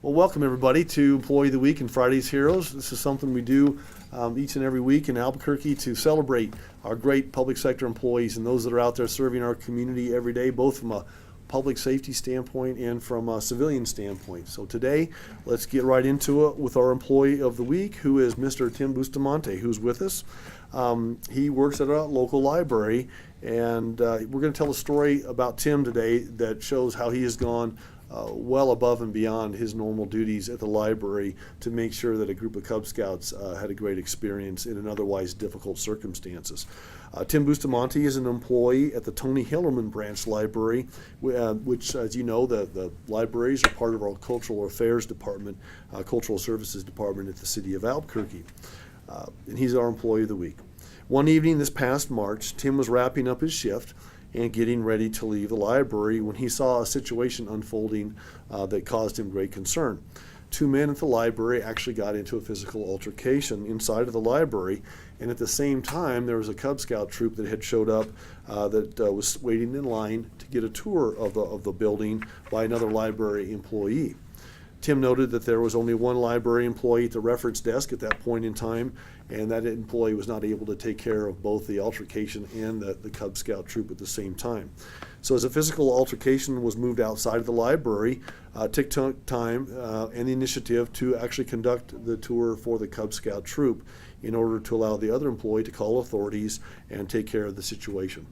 Well, welcome everybody to Employee of the Week and Friday's Heroes. This is something we do each and every week in Albuquerque to celebrate our great public sector employees and those that are out there serving our community every day, both from a public safety standpoint and from a civilian standpoint. So today, let's get right into it with our Employee of the Week, who is Mr. Tim Bustamante, who's with us. He works at a local library, and we're going to tell a story about Tim today that shows how he has gone well above and beyond his normal duties at the library to make sure that a group of Cub Scouts had a great experience in an otherwise difficult circumstances. Tim Bustamante is an employee at the Tony Hillerman Branch Library, which, as you know, the libraries are part of our Cultural Affairs Department, Cultural Services Department at the City of Albuquerque. And he's our Employee of the Week. One evening this past March, Tim was wrapping up his shift and getting ready to leave the library when he saw a situation unfolding that caused him great concern. Two men at the library actually got into a physical altercation inside of the library, and at the same time there was a Cub Scout troop that had showed up that was waiting in line to get a tour of the building by another library employee. Tim noted that there was only one library employee at the reference desk at that point in time, and that employee was not able to take care of both the altercation and the Cub Scout troop at the same time. So as a physical altercation was moved outside of the library, took time and the initiative to actually conduct the tour for the Cub Scout troop in order to allow the other employee to call authorities and take care of the situation.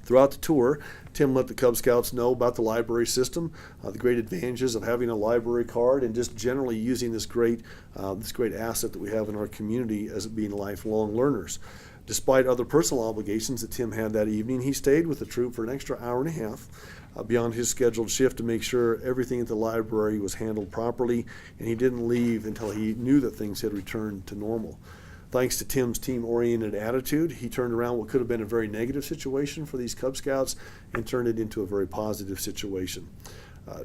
Throughout the tour, Tim let the Cub Scouts know about the library system, the great advantages of having a library card, and just generally using this great asset that we have in our community as being lifelong learners. Despite other personal obligations that Tim had that evening, he stayed with the troop for an extra hour and a half beyond his scheduled shift to make sure everything at the library was handled properly, and he didn't leave until he knew that things had returned to normal. Thanks to Tim's team-oriented attitude, he turned around what could have been a very negative situation for these Cub Scouts and turned it into a very positive situation.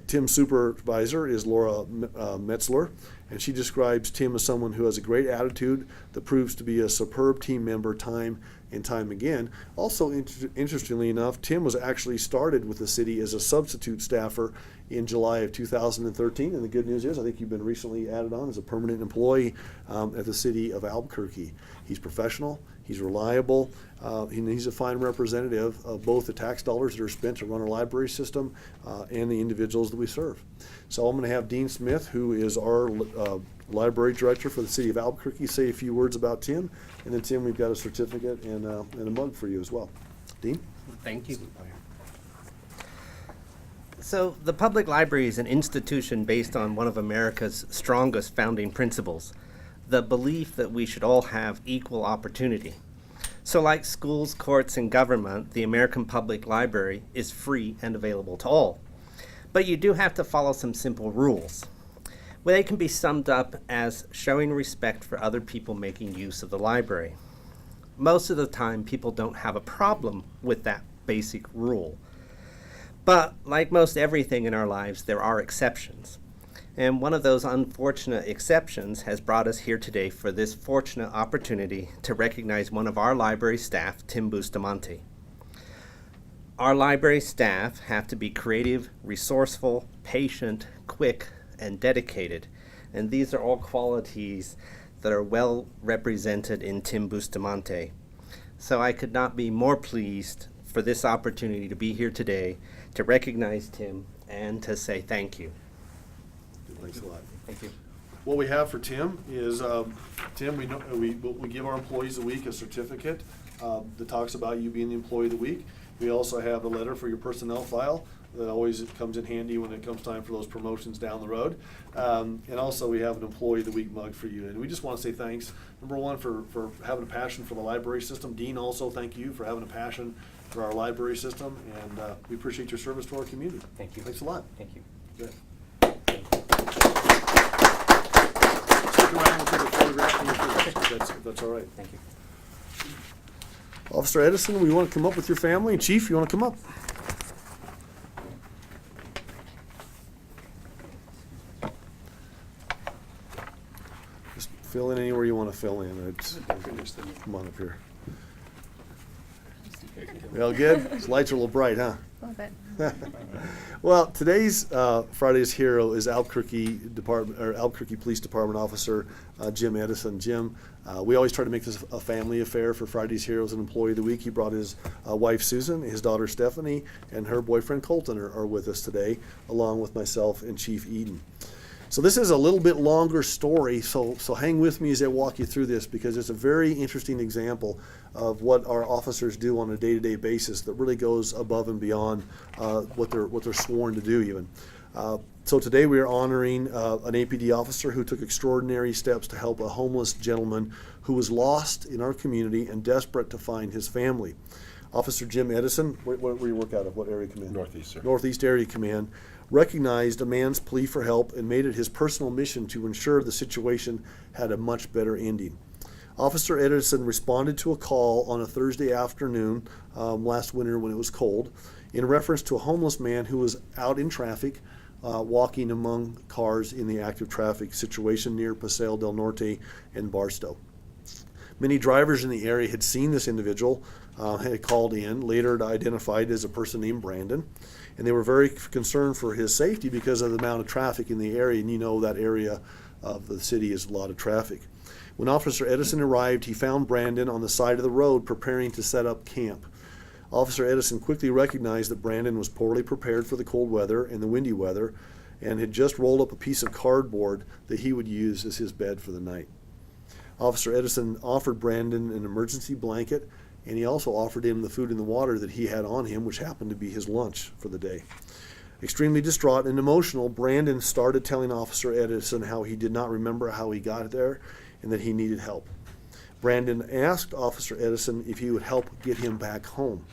Tim's supervisor is Laura Metzler, and she describes Tim as someone who has a great attitude that proves to be a superb team member time and time again. Also, interestingly enough, Tim was actually started with the city as a substitute staffer in July of 2013, and the good news is I think you've been recently added on as a permanent employee at the City of Albuquerque. He's professional, he's reliable, he's a fine representative of both the tax dollars that are spent to run our library system and the individuals that we serve. So I'm going to have Dean Smith, who is our library director for the City of Albuquerque, say a few words about Tim, and then Tim, we've got a certificate and a mug for you as well. Dean? Thank you. So the public library is an institution based on one of America's strongest founding principles, the belief that we should all have equal opportunity. So like schools, courts, and government, the American Public Library is free and available to all. But you do have to follow some simple rules. Well, they can be summed up as showing respect for other people making use of the library. Most of the time, people don't have a problem with that basic rule. But like most everything in our lives, there are exceptions. And one of those unfortunate exceptions has brought us here today for this fortunate opportunity to recognize one of our library staff, Tim Bustamante. Our library staff have to be creative, resourceful, patient, quick, and dedicated. And these are all qualities that are well represented in Tim Bustamante. So I could not be more pleased for this opportunity to be here today to recognize Tim and to say thank you. Thanks a lot. Thank you. What we have for Tim is, Tim, we give our employees a week a certificate that talks about you being the employee of the week. We also have a letter for your personnel file that always comes in handy when it comes time for those promotions down the road. And also we have an employee of the week mug for you. And we just want to say thanks, number one, for having a passion for the library system. Dean, also thank you for having a passion for our library system, and we appreciate your service to our community. Thank you. Thanks a lot. Thank you. Good. Stick around, we'll take a photograph of you if that's all right. Thank you. Officer Edison, we want to come up with your family. Chief, you want to come up? Just fill in anywhere you want to fill in. Come on up here. Well, good. These lights are a little bright, huh? A little bit. Well, today's Friday's hero is Albuquerque Police Department Officer Jim Edison. Jim, we always try to make this a family affair for Friday's Heroes and Employee of the Week. He brought his wife Susan, his daughter Stephanie, and her boyfriend Colton are with us today, along with myself and Chief Eden. So this is a little bit longer story, so hang with me as I walk you through this, because it's a very interesting example of what our officers do on a day-to-day basis that really goes above and beyond what they're sworn to do even. So today we are honoring an APD officer who took extraordinary steps to help a homeless gentleman who was lost in our community and desperate to find his family. Officer Jim Edison, where you work out of? What area command? Northeast, sir. Northeast Area Command, recognized a man's plea for help and made it his personal mission to ensure the situation had a much better ending. Officer Edison responded to a call on a Thursday afternoon last winter when it was cold in reference to a homeless man who was out in traffic walking among cars in the active traffic situation near Paseo del Norte and Barstow. Many drivers in the area had seen this individual, had called in, later identified as a person named Brandon, and they were very concerned for his safety because of the amount of traffic in the area, and you know that area of the city is a lot of traffic. When Officer Edison arrived, he found Brandon on the side of the road preparing to set up camp. Officer Edison quickly recognized that Brandon was poorly prepared for the cold weather and the windy weather, and had just rolled up a piece of cardboard that he would use as his bed for the night. Officer Edison offered Brandon an emergency blanket, and he also offered him the food and the water that he had on him, which happened to be his lunch for the day. Extremely distraught and emotional, Brandon started telling Officer Edison how he did not remember how he got there and that he needed help. Brandon asked Officer Edison if he would help get him back home.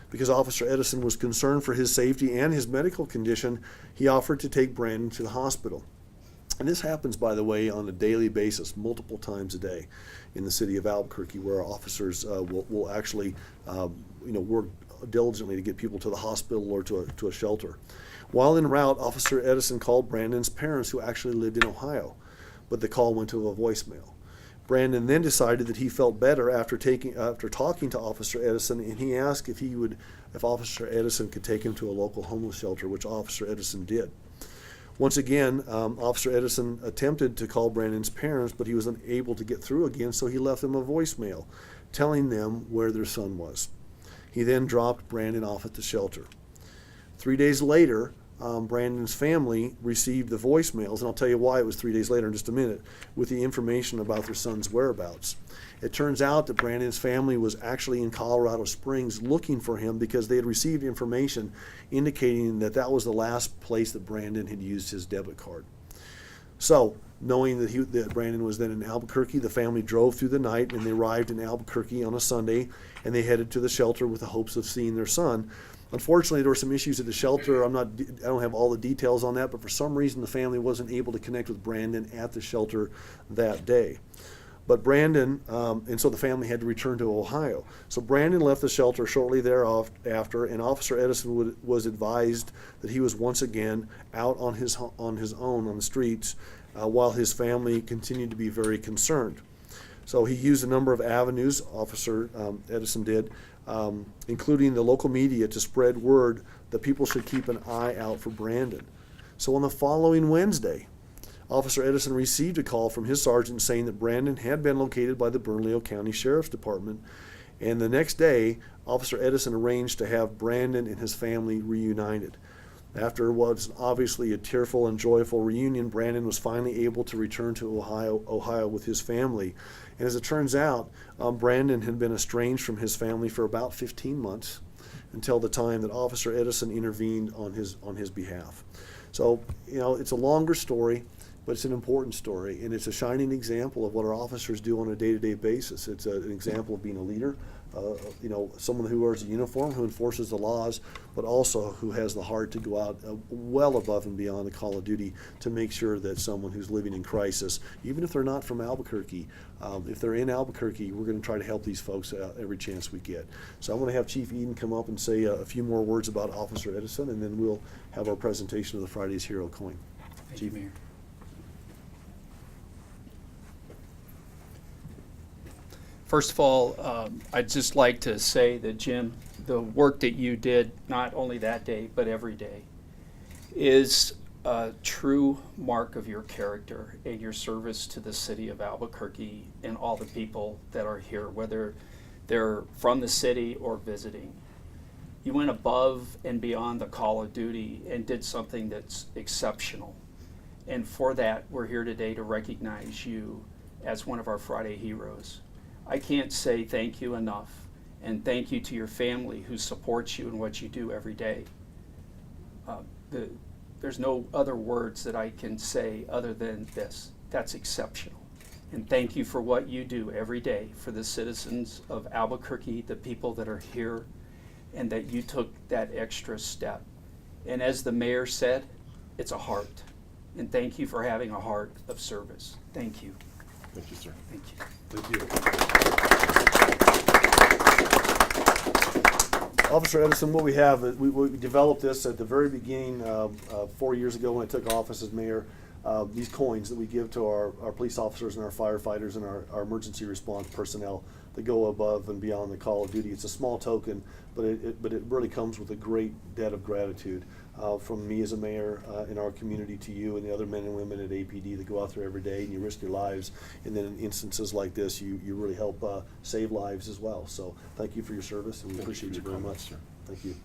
Because Officer Edison was concerned for his safety and his medical condition, he offered to take Brandon to the hospital. And this happens, by the way, on a daily basis, multiple times a day in the city of Albuquerque, where our officers will actually work diligently to get people to the hospital or to a shelter. While en route, Officer Edison called Brandon's parents, who actually lived in Ohio, but the call went to a voicemail. Brandon then decided that he felt better after talking to Officer Edison, and he asked if Officer Edison could take him to a local homeless shelter, which Officer Edison did. Once again, Officer Edison attempted to call Brandon's parents, but he was unable to get through again, so he left them a voicemail telling them where their son was. He then dropped Brandon off at the shelter. 3 days later, Brandon's family received the voicemails, and I'll tell you why it was 3 days later in just a minute, with the information about their son's whereabouts. It turns out that Brandon's family was actually in Colorado Springs looking for him because they had received information indicating that that was the last place that Brandon had used his debit card. So, knowing that Brandon was then in Albuquerque, the family drove through the night, and they arrived in Albuquerque on a Sunday, and they headed to the shelter with the hopes of seeing their son. Unfortunately, there were some issues at the shelter. I don't have all the details on that, but for some reason the family wasn't able to connect with Brandon at the shelter that day. But Brandon, and so the family had to return to Ohio. So Brandon left the shelter shortly thereafter, and Officer Edison was advised that he was once again out on his own on the streets, while his family continued to be very concerned. So he used a number of avenues, Officer Edison did, including the local media, to spread word that people should keep an eye out for Brandon. So on the following Wednesday, Officer Edison received a call from his sergeant saying that Brandon had been located by the Bernalillo County Sheriff's Department, and the next day, Officer Edison arranged to have Brandon and his family reunited. After what was obviously a tearful and joyful reunion, Brandon was finally able to return to Ohio with his family. And as it turns out, Brandon had been estranged from his family for about 15 months until the time that Officer Edison intervened on his behalf. So, it's a longer story, but it's an important story, and it's a shining example of what our officers do on a day-to-day basis. It's an example of being a leader, someone who wears a uniform, who enforces the laws, but also who has the heart to go out well above and beyond the call of duty to make sure that someone who's living in crisis, even if they're not from Albuquerque, if they're in Albuquerque, we're going to try to help these folks every chance we get. So I'm going to have Chief Eden come up and say a few more words about Officer Edison, and then we'll have our presentation of the Friday's Hero coin. Thank you, Mayor. First of all, I'd just like to say that Jim the work that you did, not only that day, but every day, is a true mark of your character and your service to the city of Albuquerque and all the people that are here, whether they're from the city or visiting. You went above and beyond the call of duty and did something that's exceptional. And for that, we're here today to recognize you as one of our Friday heroes. I can't say thank you enough, and thank you to your family who supports you in what you do every day. There's no other words that I can say other than this. That's exceptional. And thank you for what you do every day for the citizens of Albuquerque, the people that are here, and that you took that extra step. And as the mayor said, it's a heart. And thank you for having a heart of service. Thank you. Thank you, sir. Thank you. Thank you. Officer Edison, what we have, we developed this at the very beginning, 4 years ago when I took office as mayor. These coins that we give to our police officers and our firefighters and our emergency response personnel that go above and beyond the call of duty. It's a small token, but it really comes with a great debt of gratitude from me as a mayor in our community to you and the other men and women at APD that go out there every day and you risk your lives. And then in instances like this, you really help save lives as well. So thank you for your service, and we appreciate you very much. Sir. Thank you.